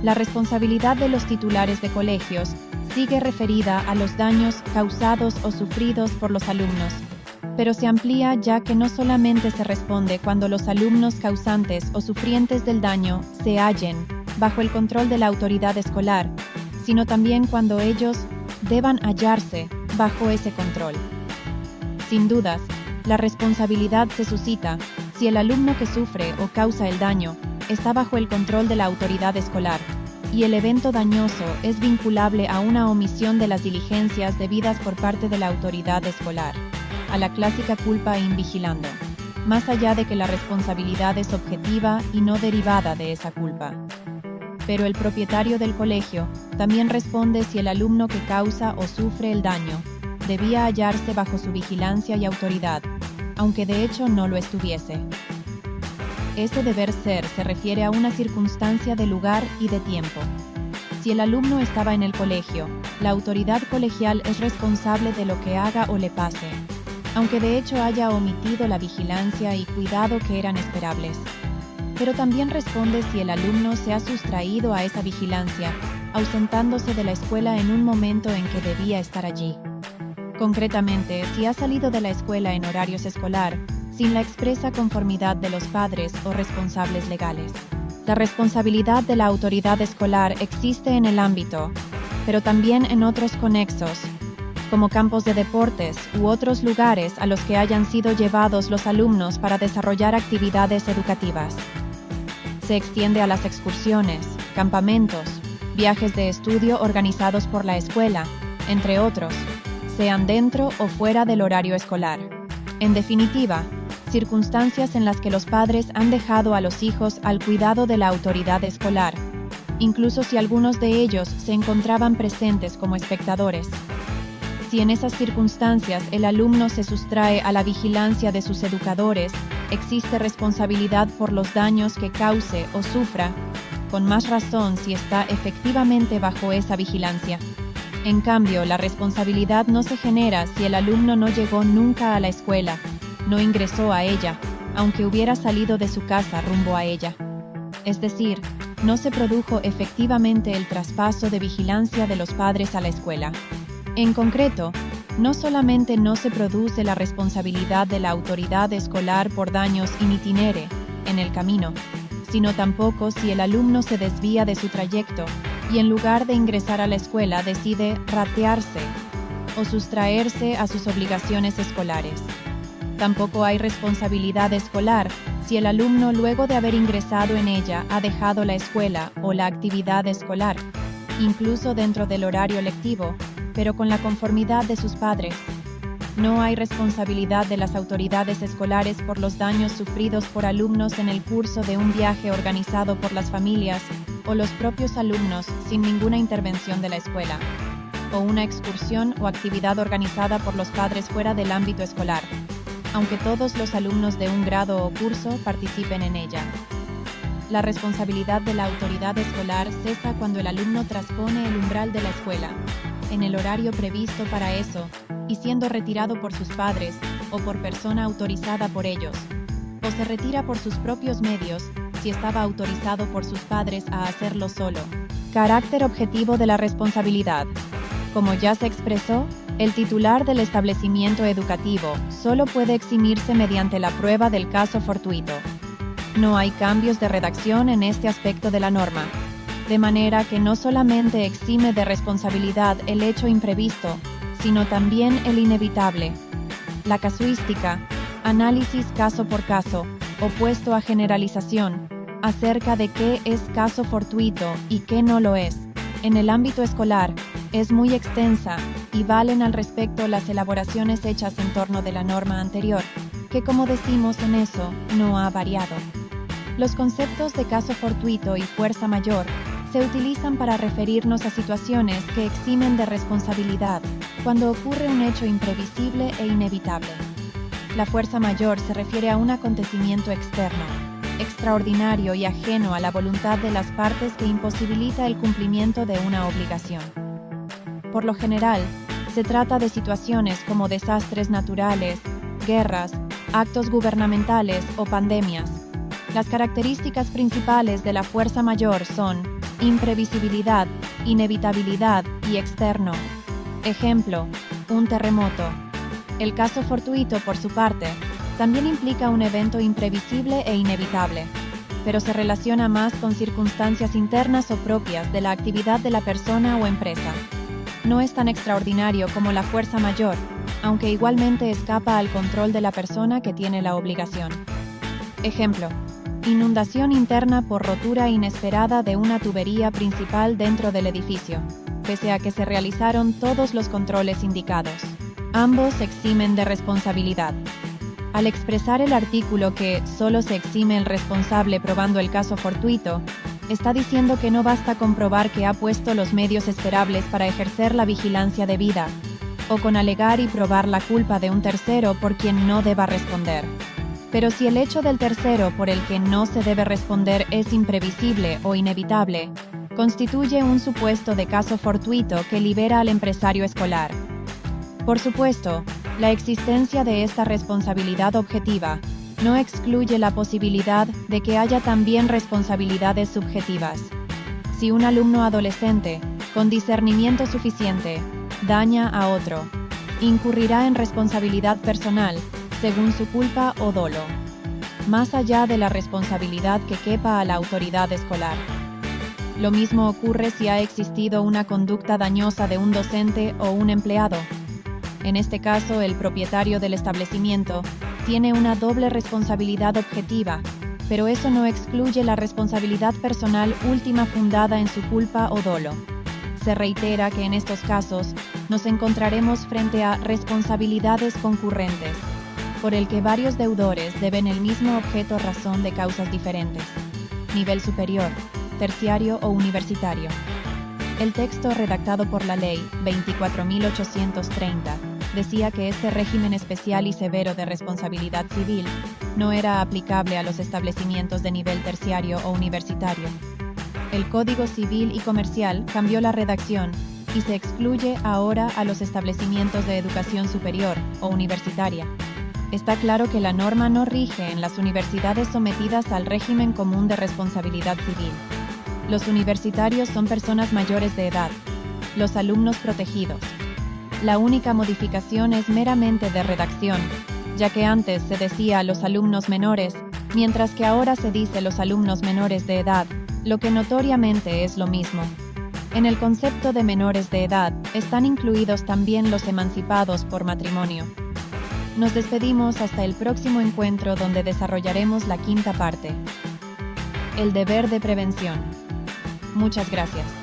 La responsabilidad de los titulares de colegios sigue referida a los daños causados o sufridos por los alumnos, pero se amplía ya que no solamente se responde cuando los alumnos causantes o sufrientes del daño se hallen bajo el control de la autoridad escolar, sino también cuando ellos deban hallarse bajo ese control. Sin dudas, la responsabilidad se suscita si el alumno que sufre o causa el daño está bajo el control de la autoridad escolar y el evento dañoso es vinculable a una omisión de las diligencias debidas por parte de la autoridad escolar, a la clásica culpa in vigilando, más allá de que la responsabilidad es objetiva y no derivada de esa culpa. Pero el propietario del colegio también responde si el alumno que causa o sufre el daño debía hallarse bajo su vigilancia y autoridad, aunque de hecho no lo estuviese. Ese deber ser se refiere a una circunstancia de lugar y de tiempo. Si el alumno estaba en el colegio, la autoridad colegial es responsable de lo que haga o le pase, aunque de hecho haya omitido la vigilancia y cuidado que eran esperables. Pero también responde si el alumno se ha sustraído a esa vigilancia, ausentándose de la escuela en un momento en que debía estar allí. Concretamente, si ha salido de la escuela en horarios escolar, sin la expresa conformidad de los padres o responsables legales. La responsabilidad de la autoridad escolar existe en el ámbito, pero también en otros conexos, como campos de deportes u otros lugares a los que hayan sido llevados los alumnos para desarrollar actividades educativas. Se extiende a las excursiones, campamentos, viajes de estudio organizados por la escuela, entre otros, sean dentro o fuera del horario escolar. En definitiva, circunstancias en las que los padres han dejado a los hijos al cuidado de la autoridad escolar, incluso si algunos de ellos se encontraban presentes como espectadores. Si en esas circunstancias el alumno se sustrae a la vigilancia de sus educadores, existe responsabilidad por los daños que cause o sufra, con más razón si está efectivamente bajo esa vigilancia. En cambio, la responsabilidad no se genera si el alumno no llegó nunca a la escuela, no ingresó a ella, aunque hubiera salido de su casa rumbo a ella. Es decir, no se produjo efectivamente el traspaso de vigilancia de los padres a la escuela. En concreto, no solamente no se produce la responsabilidad de la autoridad escolar por daños in itinere, en el camino, sino tampoco si el alumno se desvía de su trayecto y en lugar de ingresar a la escuela decide ratearse o sustraerse a sus obligaciones escolares. Tampoco hay responsabilidad escolar si el alumno luego de haber ingresado en ella ha dejado la escuela o la actividad escolar, incluso dentro del horario lectivo, pero con la conformidad de sus padres. No hay responsabilidad de las autoridades escolares por los daños sufridos por alumnos en el curso de un viaje organizado por las familias o los propios alumnos sin ninguna intervención de la escuela, o una excursión o actividad organizada por los padres fuera del ámbito escolar, aunque todos los alumnos de un grado o curso participen en ella. La responsabilidad de la autoridad escolar cesa cuando el alumno traspone el umbral de la escuela, en el horario previsto para eso, y siendo retirado por sus padres o por persona autorizada por ellos, o se retira por sus propios medios si estaba autorizado por sus padres a hacerlo solo. Carácter objetivo de la responsabilidad. Como ya se expresó, el titular del establecimiento educativo solo puede eximirse mediante la prueba del caso fortuito. No hay cambios de redacción en este aspecto de la norma, de manera que no solamente exime de responsabilidad el hecho imprevisto, sino también el inevitable. La casuística, análisis caso por caso, opuesto a generalización, acerca de qué es caso fortuito y qué no lo es, en el ámbito escolar, es muy extensa y valen al respecto las elaboraciones hechas en torno de la norma anterior, que como decimos en eso, no ha variado. Los conceptos de caso fortuito y fuerza mayor se utilizan para referirnos a situaciones que eximen de responsabilidad cuando ocurre un hecho imprevisible e inevitable. La fuerza mayor se refiere a un acontecimiento externo, extraordinario y ajeno a la voluntad de las partes que imposibilita el cumplimiento de una obligación. Por lo general, se trata de situaciones como desastres naturales, guerras, actos gubernamentales o pandemias. Las características principales de la fuerza mayor son imprevisibilidad, inevitabilidad y externo. Ejemplo, un terremoto. El caso fortuito, por su parte, también implica un evento imprevisible e inevitable, pero se relaciona más con circunstancias internas o propias de la actividad de la persona o empresa. No es tan extraordinario como la fuerza mayor, aunque igualmente escapa al control de la persona que tiene la obligación. Ejemplo, inundación interna por rotura inesperada de una tubería principal dentro del edificio, pese a que se realizaron todos los controles indicados. Ambos eximen de responsabilidad. Al expresar el artículo que solo se exime el responsable probando el caso fortuito, está diciendo que no basta comprobar que ha puesto los medios esperables para ejercer la vigilancia debida, o con alegar y probar la culpa de un tercero por quien no deba responder. Pero si el hecho del tercero por el que no se debe responder es imprevisible o inevitable, constituye un supuesto de caso fortuito que libera al empresario escolar. Por supuesto, la existencia de esta responsabilidad objetiva no excluye la posibilidad de que haya también responsabilidades subjetivas. Si un alumno adolescente, con discernimiento suficiente, daña a otro, incurrirá en responsabilidad personal, según su culpa o dolo, más allá de la responsabilidad que quepa a la autoridad escolar. Lo mismo ocurre si ha existido una conducta dañosa de un docente o un empleado. En este caso, el propietario del establecimiento tiene una doble responsabilidad objetiva, pero eso no excluye la responsabilidad personal última fundada en su culpa o dolo. Se reitera que en estos casos nos encontraremos frente a responsabilidades concurrentes, por el que varios deudores deben el mismo objeto razón de causas diferentes, nivel superior, terciario o universitario. El texto redactado por la Ley 24.830 decía que este régimen especial y severo de responsabilidad civil no era aplicable a los establecimientos de nivel terciario o universitario. El Código Civil y Comercial cambió la redacción y se excluye ahora a los establecimientos de educación superior o universitaria. Está claro que la norma no rige en las universidades sometidas al régimen común de responsabilidad civil. Los universitarios son personas mayores de edad, los alumnos protegidos. La única modificación es meramente de redacción, ya que antes se decía los alumnos menores, mientras que ahora se dice los alumnos menores de edad, lo que notoriamente es lo mismo. En el concepto de menores de edad están incluidos también los emancipados por matrimonio. Nos despedimos hasta el próximo encuentro donde desarrollaremos la quinta parte. El deber de prevención. Muchas gracias.